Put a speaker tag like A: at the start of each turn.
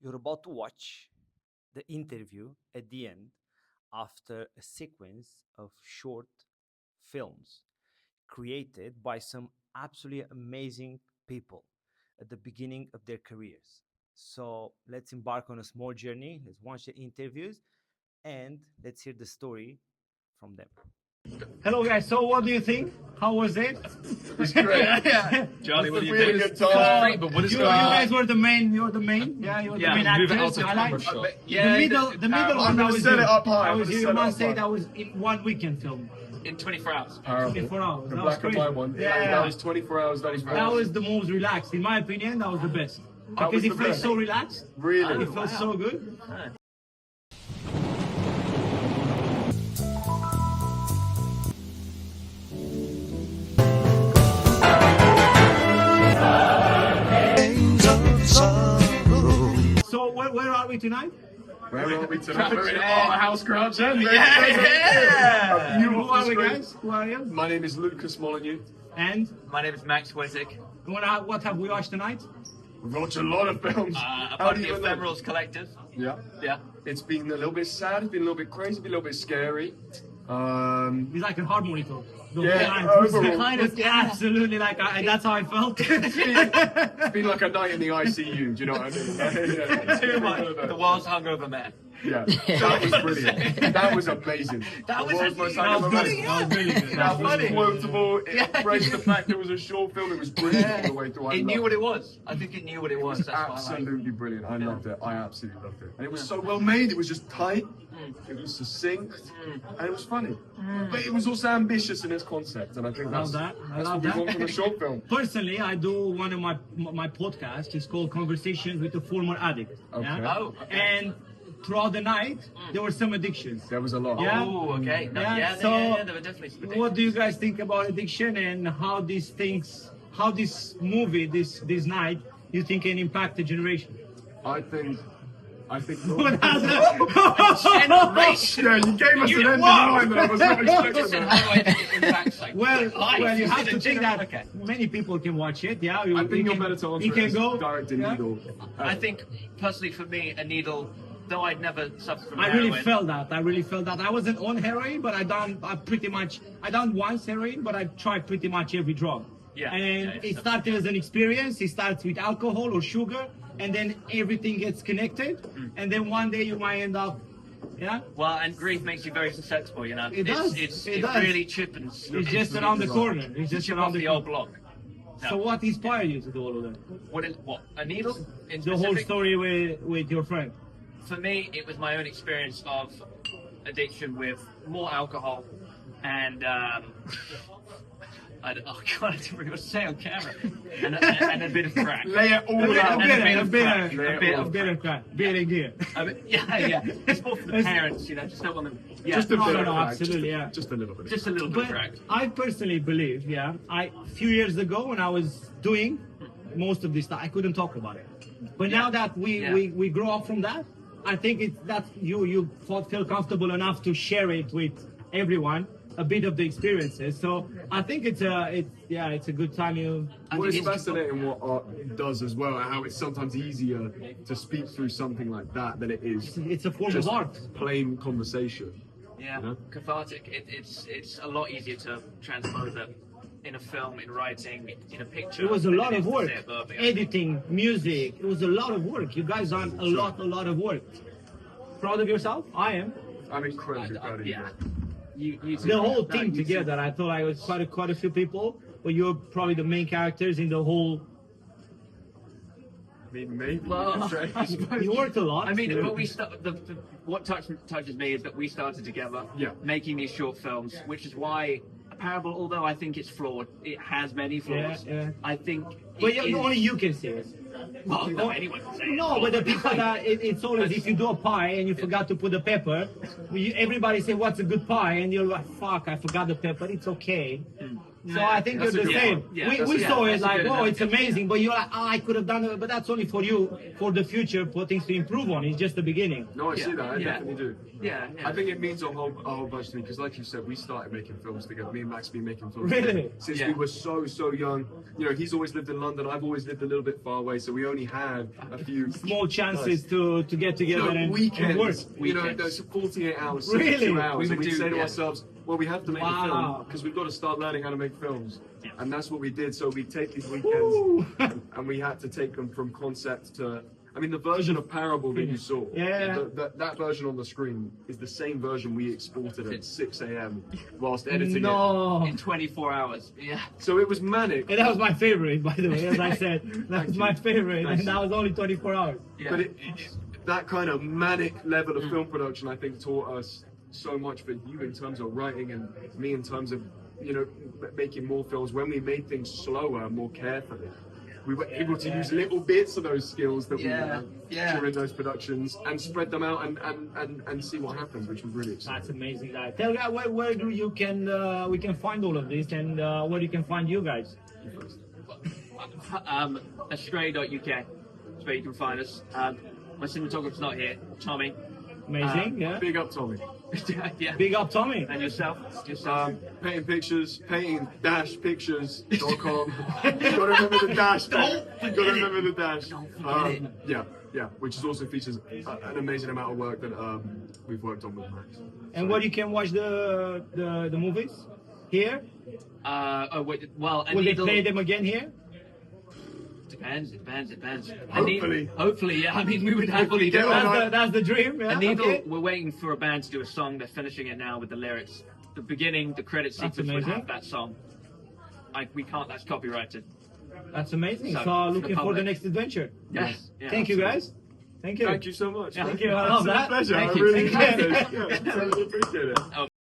A: You're about to watch the interview at the end after a sequence of short films created by some absolutely amazing people at the beginning of their careers. So let's embark on a small journey. Let's watch the interviews and let's hear the story from them. Hello, guys. So, what do you think? How was it?
B: It's great.
C: Yeah. Johnny, what do you
B: Really
C: think?
B: good time.
C: Great, but what is
A: You
C: going on?
A: guys were the main. You're the main. Yeah, you're the main
C: move it
A: actors.
C: out of
A: I like
C: camera shot.
A: the middle one.
B: I'm
A: That
B: gonna
A: was
B: set
A: you.
B: it up high.
A: That
B: I'm
A: was
B: gonna
A: you.
B: set
A: You
B: it
A: must
B: up
A: say
B: high.
A: that was in 1 weekend film.
C: In 24 hours.
A: In 4 hours.
B: The
A: That was
B: black and
A: crazy.
B: white one.
A: Yeah.
B: That was 24 hours.
A: That was the most relaxed. In my opinion, that was the best.
B: That
A: Because
B: was
A: it
B: the
A: felt
B: best.
A: so relaxed.
B: Really?
A: It felt so good. So where are we tonight?
B: Where are we tonight? We're in ArtHouse Crouch End.
C: Yeah.
A: Who are we, guys? Who are you?
B: My name is Lucas Molyneux.
A: And
C: My name is Max Wightwick.
A: what have we watched tonight?
B: We've watched a lot of films.
C: A
B: How
C: part
B: do
C: of the
B: you know?
C: Ephemerals collective.
B: Yeah.
C: Yeah.
B: It's been a little bit sad. It's been a little bit crazy. Been a little bit scary.
A: It's like a hard monitor. The
B: Yeah,
A: whole time.
B: overall.
A: Kind of, absolutely. Like that's how I felt.
B: It's been like a night in the ICU. Do you know what I mean? Yeah.
C: Too much. The world's hungover man.
B: Yeah, that was brilliant. That was amazing.
C: That was
B: The world's most hungover
A: That was
B: man.
A: good. That was really good.
B: That was
C: funny.
B: quotable. It embraced the fact it was a short film. It was brilliant all the way through. I
C: It knew
B: loved
C: what it was. I think it knew what it was.
B: It was
C: That's what I like.
B: absolutely brilliant. I loved it. I absolutely loved it. And it was so well made. It was just tight. It was succinct. And it was funny. But it was also ambitious in its concept. And I think
A: Love
B: that's,
A: that. I
B: that's
A: love
B: what we
A: that.
B: want from a short film.
A: Personally, I do one of my podcasts. It's called Conversations with a Former Addict.
B: Okay.
C: Oh, okay.
A: And throughout the night, there were some addictions.
B: There was a lot.
A: Yeah.
C: Oh, okay. No,
A: Yeah,
C: yeah,
A: so
C: there were definitely some
A: What do you guys think about addiction and how these things, how this movie, this night, you think can impact the generation?
B: I think.
A: What
C: generation.
B: Yeah, you gave us
C: You
B: an
C: know
B: ending
C: what?
B: line that I was not expecting.
C: Listen,
B: that.
C: how do I think it impacts like
A: Well,
C: life?
A: you have
C: Is it
A: to think that
C: okay.
A: many people can watch it. Yeah,
B: I think you're better to answer
A: You
B: it
A: can
B: as
A: go.
B: directing
A: yeah.
B: Needle.
C: I think, personally for me, a needle, though I'd never suffered from
A: I
C: heroin.
A: really felt that. I wasn't on heroin, but I done once heroin, but I tried pretty much every drug.
C: Yeah,
A: And
C: yeah,
A: it started as an experience. It starts with alcohol or sugar, and then everything gets connected. And then one day you might end up, yeah.
C: Well, and grief makes you very susceptible, you know.
A: It does.
C: It
A: does.
C: really chippens.
A: It's just around the corner. It's just
C: chip
A: around
C: off
A: the
C: the
A: corner.
C: old block. No.
A: So what inspired you to do all of that?
C: What? A needle? In
A: The whole
C: specific?
A: story with your friend.
C: For me, it was my own experience of addiction with more alcohol and I can't remember what to say on camera. And a bit of crack.
B: Lay it all
A: A
B: out.
A: bit of crack. Beer and gear.
C: Yeah. It's more for the parents, you know. Just don't want them. Yeah.
B: Just a
A: No,
B: bit
A: no,
B: of
A: no,
B: crack,
A: absolutely, yeah.
B: Just a little bit.
C: Just a little bit of
A: But
C: crack.
A: I personally believe, a few years ago when I was doing most of this stuff, I couldn't talk about it. But now that we grow up from that, I think it's that you feel comfortable enough to share it with everyone, a bit of the experiences. So I think it's a good time.
B: Well, it's fascinating what art does as well, and how it's sometimes easier to speak through something like that than it is
A: It's a form
B: just
A: of art.
B: plain conversation.
C: Yeah,
B: You know?
C: cathartic. It's a lot easier to transpose that in a film, in writing, in a picture.
A: It was a
C: than
A: lot
C: it
A: of
C: is to
A: work.
C: say it verbally.
A: Editing, music. It was a lot of work. You guys done a lot of work. Proud of yourself? I am.
B: I'm incredibly proud of you.
C: Yeah.
B: You
A: The whole
B: that-
A: team
B: you
A: together. I thought I was quite a few people, but you're probably the main characters in the whole.
B: I mean, maybe.
C: Well,
B: I suppose.
A: You worked a lot.
C: I mean,
A: you know.
C: what we what touches me is that we started together,
B: Yeah.
C: making these short films, which is why a parable, although I think it's flawed, it has many flaws.
A: Yeah.
C: I think.
A: But
C: it is-
A: only you can see it.
C: Well, no, anyone can say it.
A: No, but the people that it's always if you do a pie and you forgot to put the pepper, everybody say what's a good pie, and you're like, fuck, I forgot the pepper. It's okay. So I think you're
B: That's a
A: the
B: good
A: same.
B: one.
C: Yeah,
A: We saw it
C: that's a
A: like,
C: good
A: oh,
C: enough.
A: it's amazing, but you're like, oh, I could have done it, but that's only for you, for the future, for things to improve on. It's just the beginning.
B: No, I see that. I
C: Yeah.
B: definitely do.
C: Yeah, yeah.
B: I think it means a whole bunch to me because, like you said, we started making films together. Me and Max been making films
A: Really?
B: together since
C: Yeah.
B: we were so young. You know, he's always lived in London. I've always lived a little bit far away, so we only had a few
A: Small chances to get together and
B: weekends.
A: work.
B: You know,
C: Weekends.
B: those 48 hours,
A: Really?
B: 72 hours.
C: We
B: and
C: would
B: we'd
C: do-
B: say to
C: yeah.
B: ourselves, well, we have to make a film
A: Wow.
B: because we've got to start learning how to make films.
C: Yeah.
B: And that's what we did. So we'd take these
A: Woo.
B: weekends and we had to take them from concept to. I mean, the version of Parable that you saw,
A: Yeah.
B: that version on the screen is the same version we exported at 6 a.m. whilst editing it.
A: No.
C: In 24 hours. Yeah.
B: So it was manic.
A: And that was my favorite, by the way, as I said. That was
B: you.
A: my favorite,
B: Thank
A: and that was only 24 hours.
C: Yeah.
B: But that kind of manic level of film production, I think, taught us so much for you in terms of writing and me in terms of, you know, making more films. When we made things slower, more carefully, we were able to use little bits of those skills that we had during those productions and spread them out and see what happens, which was really exciting.
A: That's amazing, guys. Tell guys where do you can we can find all of this, and where you can find you guys.
C: Astray.uk is where you can find us. My cinematographer's not here, Tommy.
A: Amazing, yeah.
B: Big up, Tommy.
C: Yeah.
A: Big up, Tommy.
C: And yourself?
B: Painting pictures, painting-pictures.com. Gotta remember the dash. Gotta remember the dash. Yeah, which is also features an amazing amount of work that we've worked on with Max.
A: And where you can watch the movies here?
C: Well,
A: Will they play them again here?
C: Depends.
B: Hopefully.
C: Yeah. I mean, we would happily do
B: Yeah,
C: it.
A: That's the dream. Yeah. Okay.
C: We're waiting for a band to do a song. They're finishing it now with the lyrics. The beginning, the credit
A: That's
C: sequence would
A: amazing.
C: have that song. We can't. That's copyrighted.
A: That's amazing.
C: So,
A: So
C: for the
A: looking for the
C: public.
A: next adventure.
C: Yes. Yeah,
A: Thank you,
C: absolutely.
A: guys. Thank you.
B: Thank you so much.
C: Yeah.
A: Thank you. I love
B: It's a
A: that.
B: pleasure.
A: Thank
B: I
A: you.
B: really
A: Thank you.
B: appreciate it. Yeah, I really appreciate it.